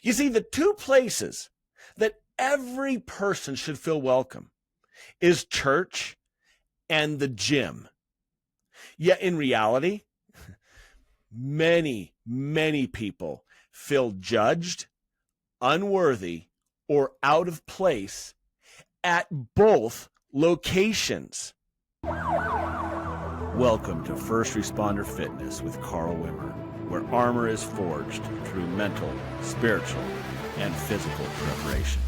You see, the two places that every person should feel welcome is church and the gym. Yet in reality, many people feel judged, unworthy, or out of place at both locations. Welcome to First Responder Fitness with Carl Wimmer, where armor is forged through mental, spiritual, and physical preparation.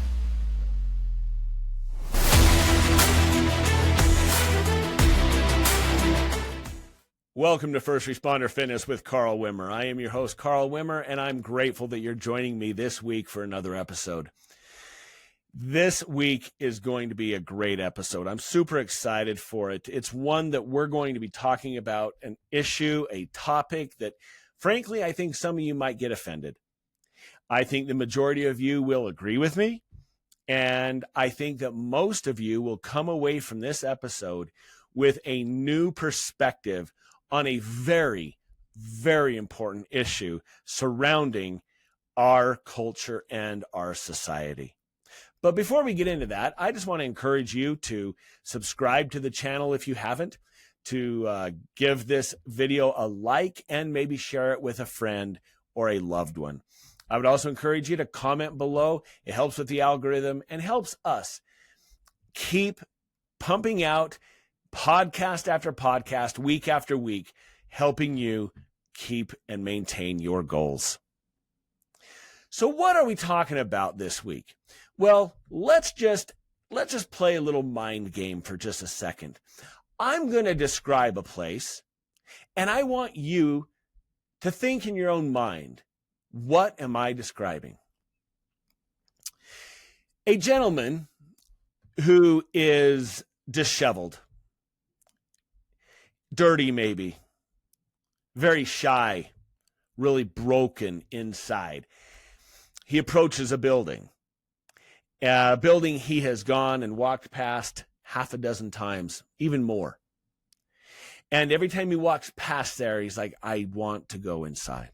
Welcome to First Responder Fitness with Carl Wimmer. I am your host, Carl Wimmer, and I'm grateful that you're joining me this week for another episode. This week is going to be a great episode. I'm super excited for it. It's one that we're going to be talking about, an issue, a topic that, frankly, I think some of you might get offended. I think the majority of you will agree with me, and I think that most of you will come away from this episode with a new perspective on a very, very important issue surrounding our culture and our society. But before we get into that, I just want to encourage you to subscribe to the channel if you haven't, to give this video a like and maybe share it with a friend or a loved one. I would also encourage you to comment below. It helps with the algorithm and helps us keep pumping out podcast after podcast, week after week, helping you keep and maintain your goals. So what are we talking about this week? Well, let's just play a little mind game for just a second. I'm going to describe a place, and I want you to think in your own mind, what am I describing? A gentleman who is disheveled, dirty maybe, very shy, really broken inside. He approaches a building he has gone and walked past half a dozen times, even more. And every time he walks past there, he's like, I want to go inside.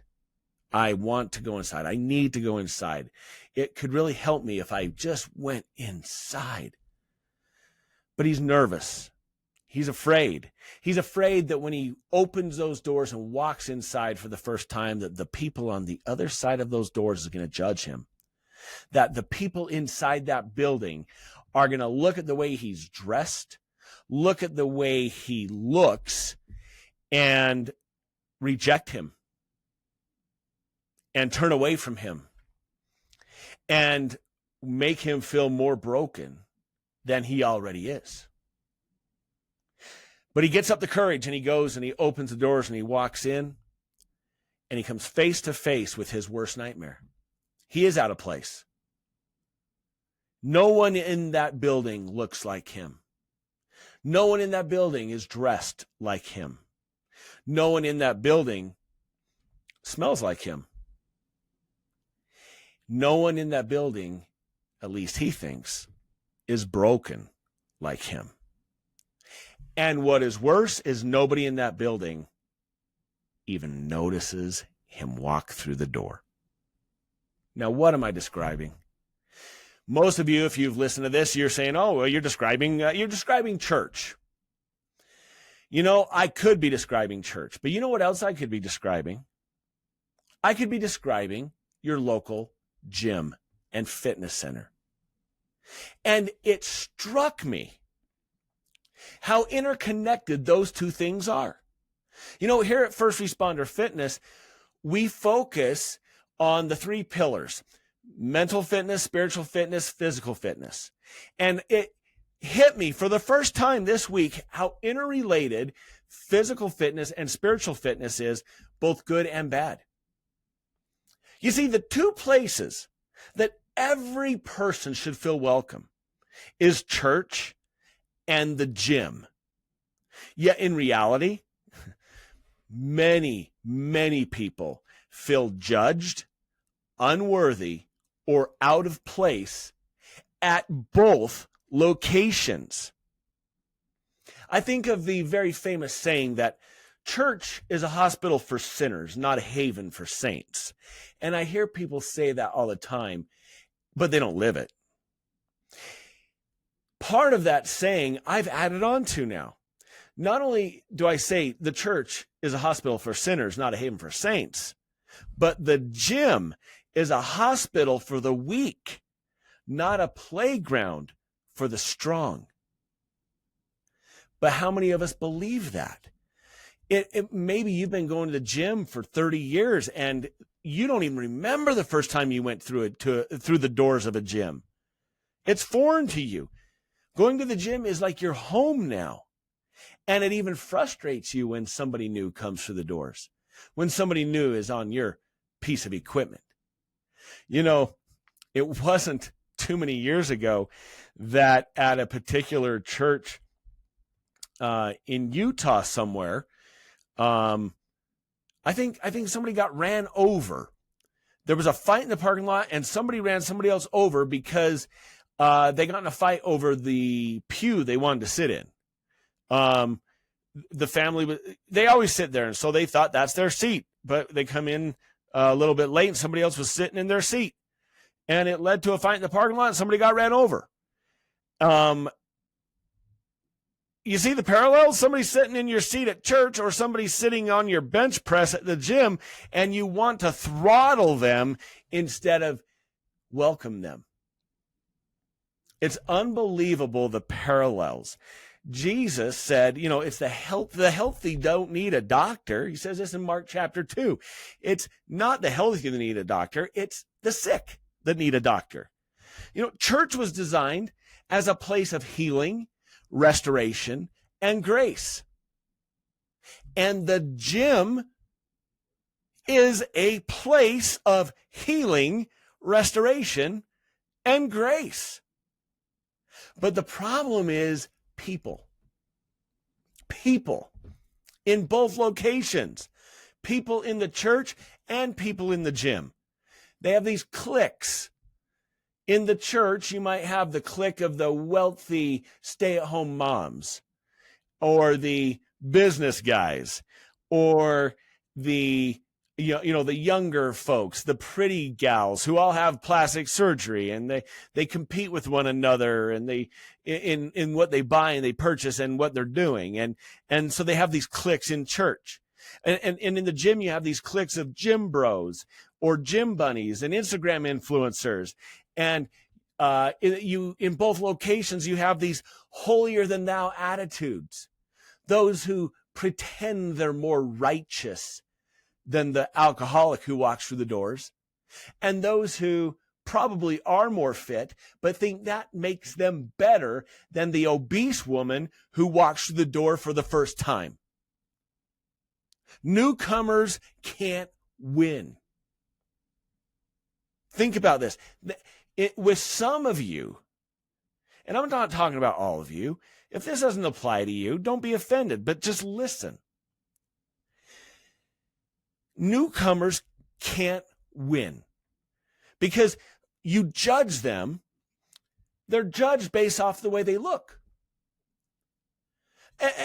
I want to go inside. I need to go inside. It could really help me if I just went inside. But he's nervous. He's afraid. He's afraid that when he opens those doors and walks inside for the first time, that the people on the other side of those doors are going to judge him. That the people inside that building are going to look at the way he's dressed, look at the way he looks, and reject him and turn away from him and make him feel more broken than he already is. But he gets up the courage and he goes and he opens the doors and he walks in and he comes face to face with his worst nightmare. He is out of place. No one in that building looks like him. No one in that building is dressed like him. No one in that building smells like him. No one in that building, at least he thinks, is broken like him. And what is worse is nobody in that building even notices him walk through the door. Now, what am I describing? Most of you, if you've listened to this, you're saying, oh, well, you're describing church. You know, I could be describing church, but you know what else I could be describing? I could be describing your local gym and fitness center. And it struck me how interconnected those two things are. You know, here at First Responder Fitness, we focus on the three pillars: mental fitness, spiritual fitness, physical fitness. And it hit me for the first time this week how interrelated physical fitness and spiritual fitness is, both good and bad. You see, the two places that every person should feel welcome is church and the gym. Yet in reality, many people feel judged, unworthy, or out of place at both locations. I think of the very famous saying that Church is a hospital for sinners, not a haven for saints. And I hear people say that all the time, but they don't live it. Part of that saying I've added on to now. Not only do I say the church is a hospital for sinners, not a haven for saints, but the gym is a hospital for the weak, not a playground for the strong. But how many of us believe that? Maybe you've been going to the gym for 30 years and you don't even remember the first time you went through the doors of a gym. It's foreign to you. Going to the gym is like your home now. And it even frustrates you when somebody new comes through the doors, when somebody new is on your piece of equipment. You know, it wasn't too many years ago that at a particular church in Utah somewhere, I think somebody got ran over. There was a fight in the parking lot and somebody ran somebody else over because they got in a fight over the pew they wanted to sit in. The family, they always sit there, and so they thought that's their seat, but they come in a little bit late and somebody else was sitting in their seat, and it led to a fight in the parking lot and somebody got ran over. You see the parallels? Somebody's sitting in your seat at church or somebody's sitting on your bench press at the gym, and you want to throttle them instead of welcome them. It's unbelievable, the parallels. Jesus said, it's the healthy don't need a doctor. He says this in Mark chapter 2. It's not the healthy that need a doctor. It's the sick that need a doctor. Church was designed as a place of healing, restoration, and grace. And the gym is a place of healing, restoration, and grace. But the problem is people in both locations, people in the church and people in the gym. They have these cliques. In the church, you might have the clique of the wealthy stay-at-home moms, or the business guys, or the the younger folks, the pretty gals who all have plastic surgery, and they compete with one another, and they in what they buy and they purchase and what they're doing, and so they have these cliques in church, and in the gym you have these cliques of gym bros or gym bunnies and Instagram influencers, and in both locations you have these holier than thou attitudes, those who pretend they're more righteous than the alcoholic who walks through the doors, and those who probably are more fit, but think that makes them better than the obese woman who walks through the door for the first time. Newcomers can't win. Think about this. With some of you, and I'm not talking about all of you, if this doesn't apply to you, don't be offended, but just listen. Newcomers can't win because you judge them. They're judged based off the way they look.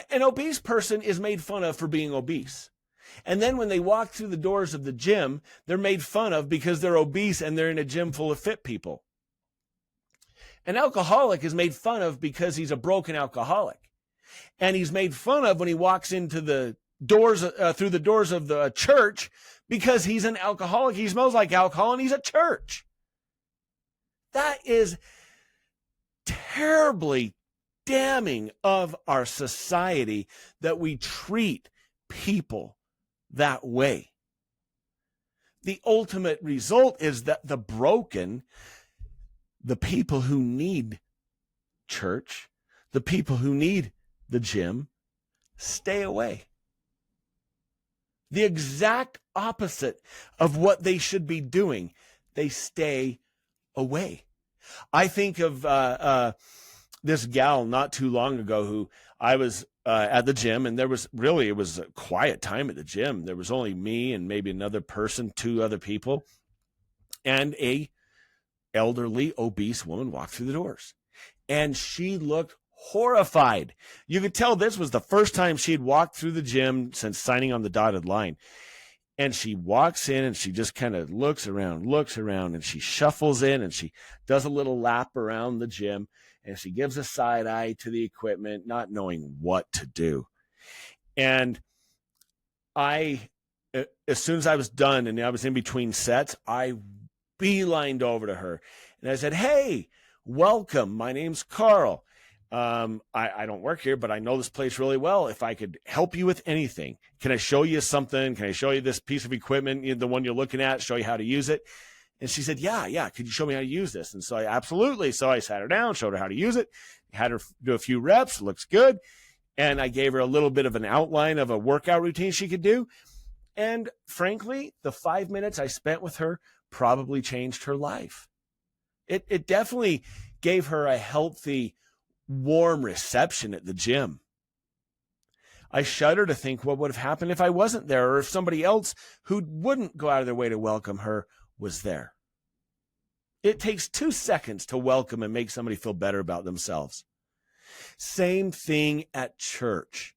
An obese person is made fun of for being obese. And then when they walk through the doors of the gym, they're made fun of because they're obese and they're in a gym full of fit people. An alcoholic is made fun of because he's a broken alcoholic. And he's made fun of when he walks into the doors through the doors of the church because he's an alcoholic. He smells like alcohol and he's at church. That is terribly damning of our society that we treat people that way. The ultimate result is that the broken, the people who need church, the people who need the gym, stay away. The exact opposite of what they should be doing. They stay away. I think of this gal not too long ago who I was at the gym, and it was a quiet time at the gym. There was only me and maybe another person, two other people, and a elderly obese woman walked through the doors, and she looked horrified. You could tell this was the first time she'd walked through the gym since signing on the dotted line. And she walks in and she just kind of looks around, and she shuffles in and she does a little lap around the gym and she gives a side eye to the equipment, not knowing what to do. And as soon as I was done and I was in between sets, I beelined over to her and I said, "Hey, welcome. My name's Carl. I don't work here, but I know this place really well. If I could help you with anything, can I show you something? Can I show you this piece of equipment, the one you're looking at, show you how to use it?" And she said, yeah. Could you show me how to use this? And so absolutely. So I sat her down, showed her how to use it, had her do a few reps, looks good. And I gave her a little bit of an outline of a workout routine she could do. And frankly, the 5 minutes I spent with her probably changed her life. It definitely gave her a healthy, warm reception at the gym. I shudder to think what would have happened if I wasn't there, or if somebody else who wouldn't go out of their way to welcome her was there. It takes 2 seconds to welcome and make somebody feel better about themselves. Same thing at church.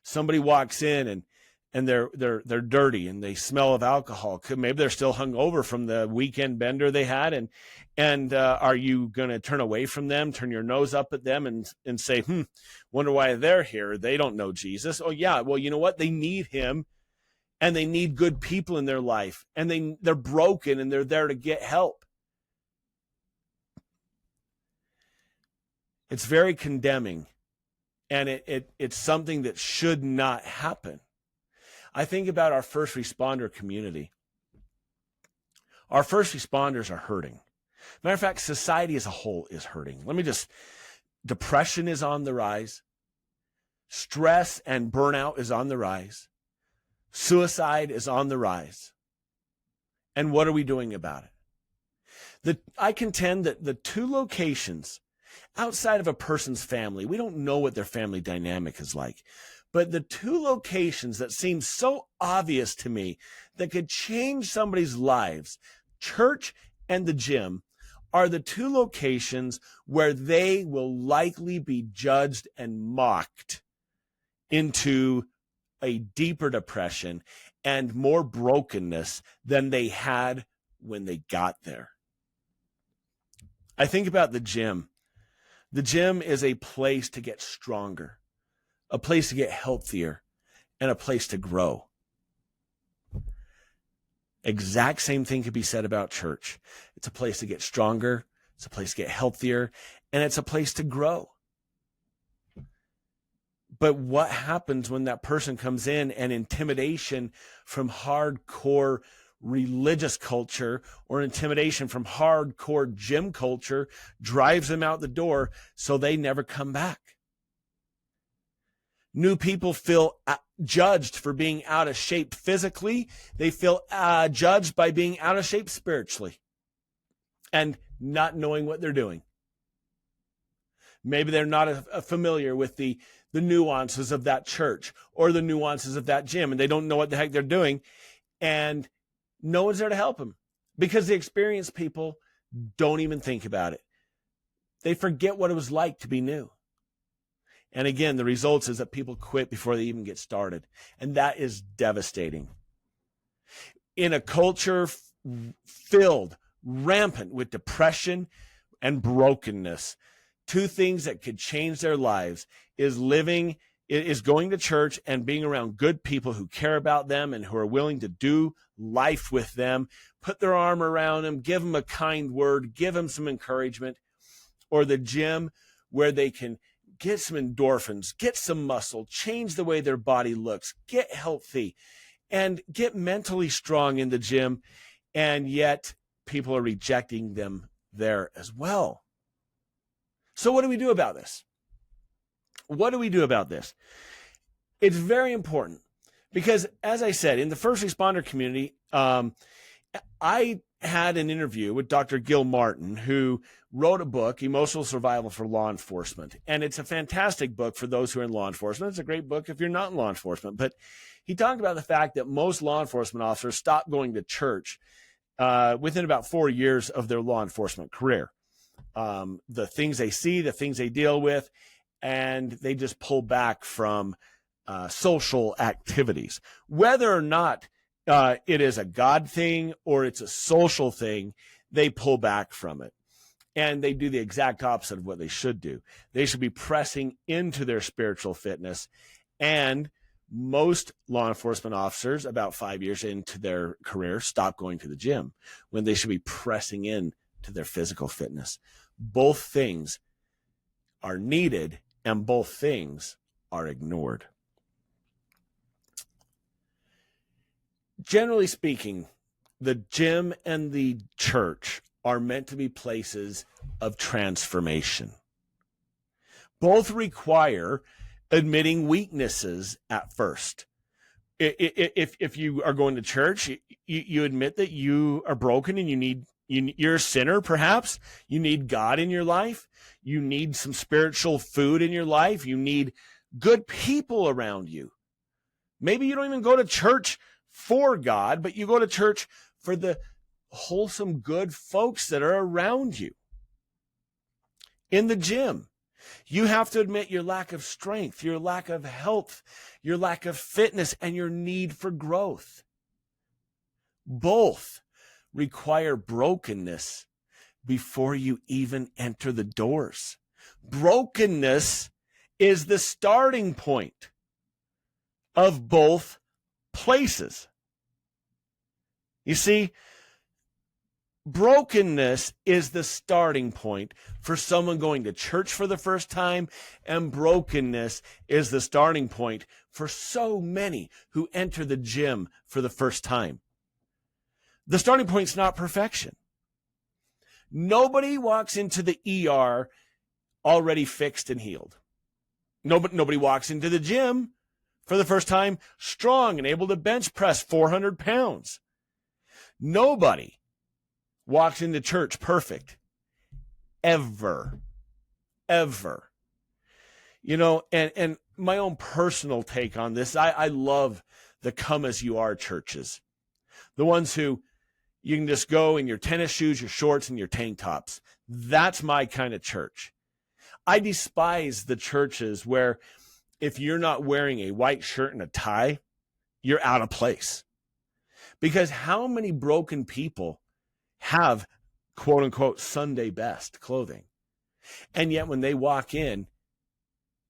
Somebody walks in and they're dirty and they smell of alcohol. Maybe they're still hungover from the weekend bender they had. And are you going to turn away from them, turn your nose up at them and say, wonder why they're here? They don't know Jesus. Oh yeah. Well, you know what? They need him and they need good people in their life and they're broken and they're there to get help. It's very condemning and it's something that should not happen. I think about our first responder community. Our first responders are hurting. Matter of fact, society as a whole is hurting. Depression is on the rise. Stress and burnout is on the rise. Suicide is on the rise. And what are we doing about it? I contend that the 2 locations outside of a person's family, we don't know what their family dynamic is like. But the 2 locations that seem so obvious to me that could change somebody's lives, church and the gym, are the 2 locations where they will likely be judged and mocked into a deeper depression and more brokenness than they had when they got there. I think about the gym. The gym is a place to get stronger, a place to get healthier, and a place to grow. Exact same thing could be said about church. It's a place to get stronger, it's a place to get healthier, and it's a place to grow. But what happens when that person comes in and intimidation from hardcore religious culture or intimidation from hardcore gym culture drives them out the door so they never come back? New people feel judged for being out of shape physically. They feel judged by being out of shape spiritually and not knowing what they're doing. Maybe they're not familiar with the nuances of that church or the nuances of that gym, and they don't know what the heck they're doing, and no one's there to help them because the experienced people don't even think about it. They forget what it was like to be new. And again, the results is that people quit before they even get started. And that is devastating. In a culture filled, rampant with depression and brokenness, 2 things that could change their lives is going to church and being around good people who care about them and who are willing to do life with them, put their arm around them, give them a kind word, give them some encouragement, or the gym where they can get some endorphins, get some muscle, change the way their body looks, get healthy, and get mentally strong in the gym. And yet people are rejecting them there as well. So what do we do about this? What do we do about this? It's very important because, as I said, in the first responder community, I had an interview with Dr. Gil Martin, who wrote a book, Emotional Survival for Law Enforcement. And it's a fantastic book for those who are in law enforcement. It's a great book if you're not in law enforcement. But he talked about the fact that most law enforcement officers stop going to church within about 4 years of their law enforcement career. The things they see, the things they deal with, and they just pull back from social activities. Whether or not it is a God thing or it's a social thing, they pull back from it. And they do the exact opposite of what they should do. They should be pressing into their spiritual fitness. And most law enforcement officers, about 5 years into their career, stop going to the gym when they should be pressing in to their physical fitness. Both things are needed and both things are ignored. Generally speaking, the gym and the church are meant to be places of transformation. Both require admitting weaknesses at first. If you are going to church, you admit that you are broken and you're a sinner, perhaps. You need God in your life. You need some spiritual food in your life. You need good people around you. Maybe you don't even go to church for God, but you go to church for the wholesome, good folks that are around you. In the gym, you have to admit your lack of strength, your lack of health, your lack of fitness, and your need for growth. Both require brokenness before you even enter the doors. Brokenness is the starting point of both places. You see, brokenness is the starting point for someone going to church for the first time, and brokenness is the starting point for so many who enter the gym for the first time. The starting point is not perfection. Nobody walks into the ER already fixed and healed. Nobody walks into the gym for the first time strong and able to bench press 400 pounds. Nobody walks into church perfect. Ever. You know, and my own personal take on this, I love the come as you are churches. The ones who you can just go in your tennis shoes, your shorts, and your tank tops. That's my kind of church. I despise the churches where if you're not wearing a white shirt and a tie, you're out of place. Because how many broken people have quote unquote Sunday best clothing? And yet when they walk in,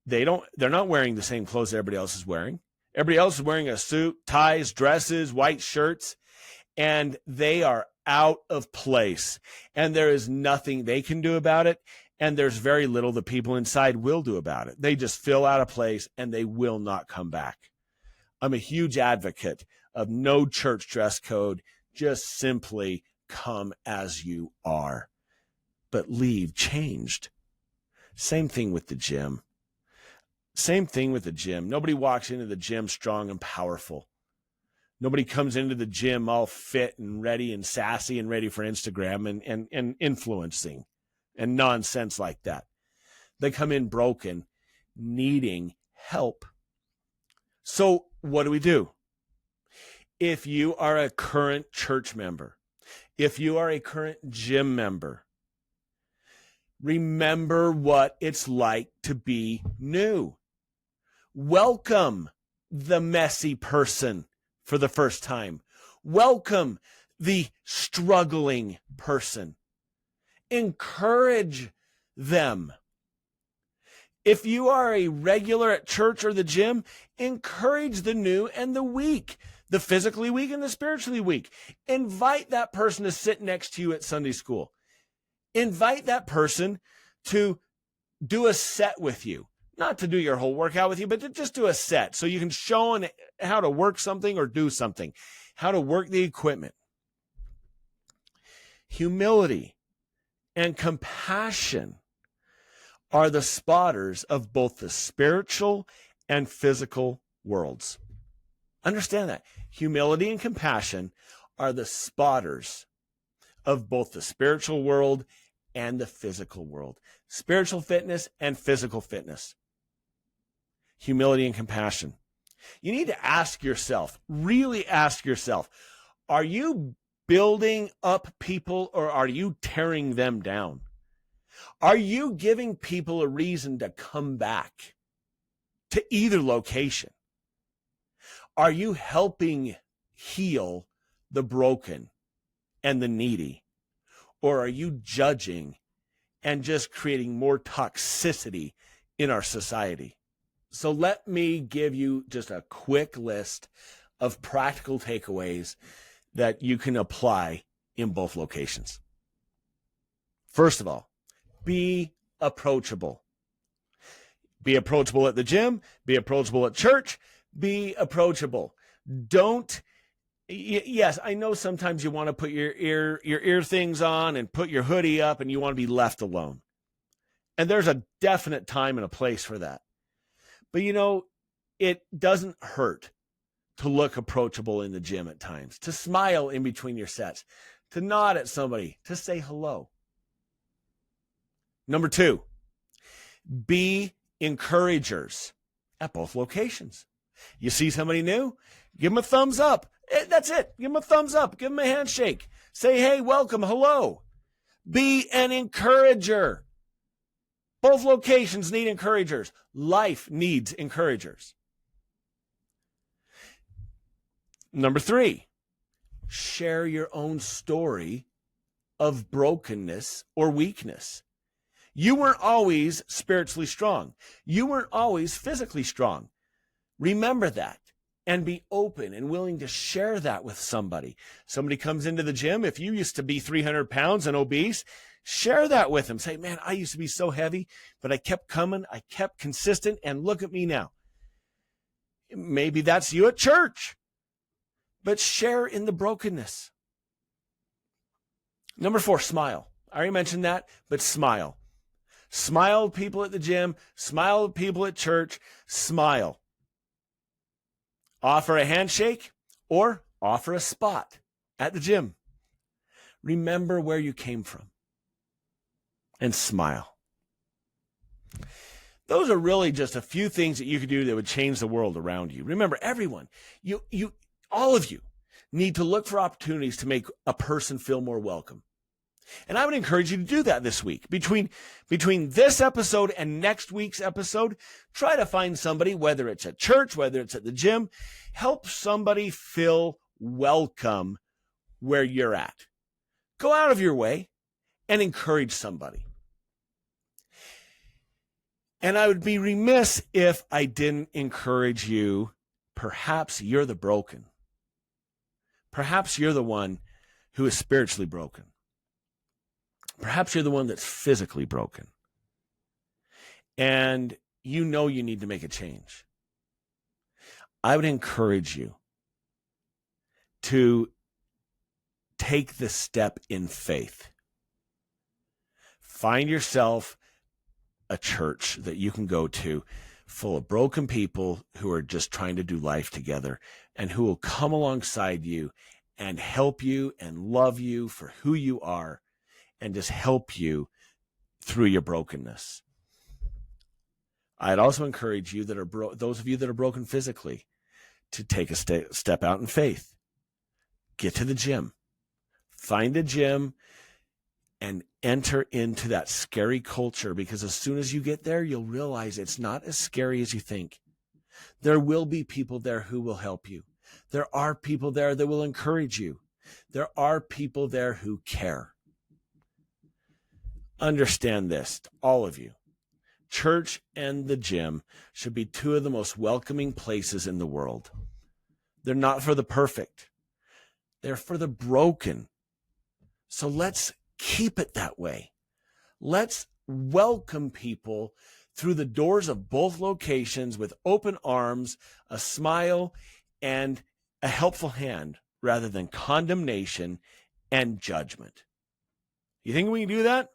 they're not wearing the same clothes everybody else is wearing. Everybody else is wearing a suit, ties, dresses, white shirts, and they are out of place. And there is nothing they can do about it. And there's very little the people inside will do about it. They just feel out of place and they will not come back. I'm a huge advocate of no church dress code. Just simply come as you are, but leave changed. Same thing with the gym. Nobody walks into the gym strong and powerful. Nobody comes into the gym all fit and ready and sassy and ready for Instagram and influencing and nonsense like that. They come in broken, needing help. So what do? If you are a current church member, if you are a current gym member, remember what it's like to be new. Welcome the messy person for the first time. Welcome the struggling person. Encourage them. If you are a regular at church or the gym, encourage the new and the weak, the physically weak and the spiritually weak. Invite that person to sit next to you at Sunday school. Invite that person to do a set with you. Not to do your whole workout with you, but to just do a set so you can show them how to work something or do something, how to work the equipment. Humility and compassion are the spotters of both the spiritual and physical worlds. Understand that. Humility and compassion are the spotters of both the spiritual world and the physical world. Spiritual fitness and physical fitness. Humility and compassion. You need to ask yourself, really ask yourself, are you building up people or are you tearing them down? Are you giving people a reason to come back to either location? Are you helping heal the broken and the needy? Or are you judging and just creating more toxicity in our society? So let me give you just a quick list of practical takeaways that you can apply in both locations. First of all, be approachable. Be approachable at the gym, be approachable at church, be approachable. Don't, yes, I know sometimes you want to put your ear things on and put your hoodie up and you want to be left alone. And there's a definite time and a place for that. But it doesn't hurt to look approachable in the gym at times, to smile in between your sets, to nod at somebody, to say hello. Number 2, be encouragers at both locations. You see somebody new, give them a thumbs up. That's it. Give them a thumbs up. Give them a handshake. Say, hey, welcome, hello. Be an encourager. Both locations need encouragers. Life needs encouragers. Number 3, share your own story of brokenness or weakness. You weren't always spiritually strong. You weren't always physically strong. Remember that and be open and willing to share that with somebody. Somebody comes into the gym. If you used to be 300 pounds and obese, share that with them. Say, man, I used to be so heavy, but I kept coming. I kept consistent, and look at me now. Maybe that's you at church, but share in the brokenness. Number 4, smile. I already mentioned that, but smile. Smile at people at the gym, smile at people at church, smile. Offer a handshake or offer a spot at the gym. Remember where you came from and smile. Those are really just a few things that you could do that would change the world around you. Remember, everyone, all of you need to look for opportunities to make a person feel more welcome. And I would encourage you to do that this week. Between this episode and next week's episode, try to find somebody, whether it's at church, whether it's at the gym, help somebody feel welcome where you're at. Go out of your way and encourage somebody. And I would be remiss if I didn't encourage you. Perhaps you're the broken. Perhaps you're the one who is spiritually broken. Perhaps you're the one that's physically broken. And you need to make a change. I would encourage you to take the step in faith. Find yourself a church that you can go to full of broken people who are just trying to do life together and who will come alongside you and help you and love you for who you are and just help you through your brokenness. I'd also encourage you those of you that are broken physically to take a step out in faith. Get to the gym. Find a gym and enter into that scary culture, because as soon as you get there, you'll realize it's not as scary as you think. There will be people there who will help you. There are people there that will encourage you. There are people there who care. Understand this, all of you. Church and the gym should be 2 of the most welcoming places in the world. They're not for the perfect. They're for the broken. So let's keep it that way. Let's welcome people through the doors of both locations with open arms, a smile, and a helpful hand rather than condemnation and judgment. You think we can do that?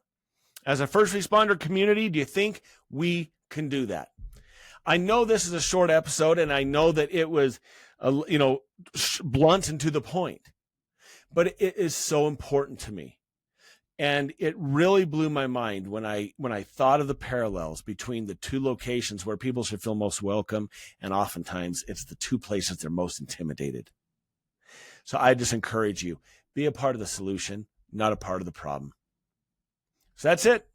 As a first responder community, do you think we can do that? I know this is a short episode, and I know that it was, blunt and to the point, but it is so important to me. And it really blew my mind when I thought of the parallels between the 2 locations where people should feel most welcome, and oftentimes it's the 2 places they're most intimidated. So I just encourage you, be a part of the solution, not a part of the problem. So that's it.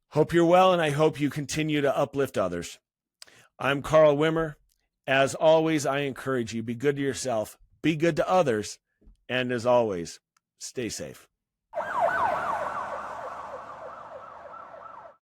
Hope you're well, and I hope you continue to uplift others. I'm Carl Wimmer. As always, I encourage you, be good to yourself, be good to others, and as always, stay safe.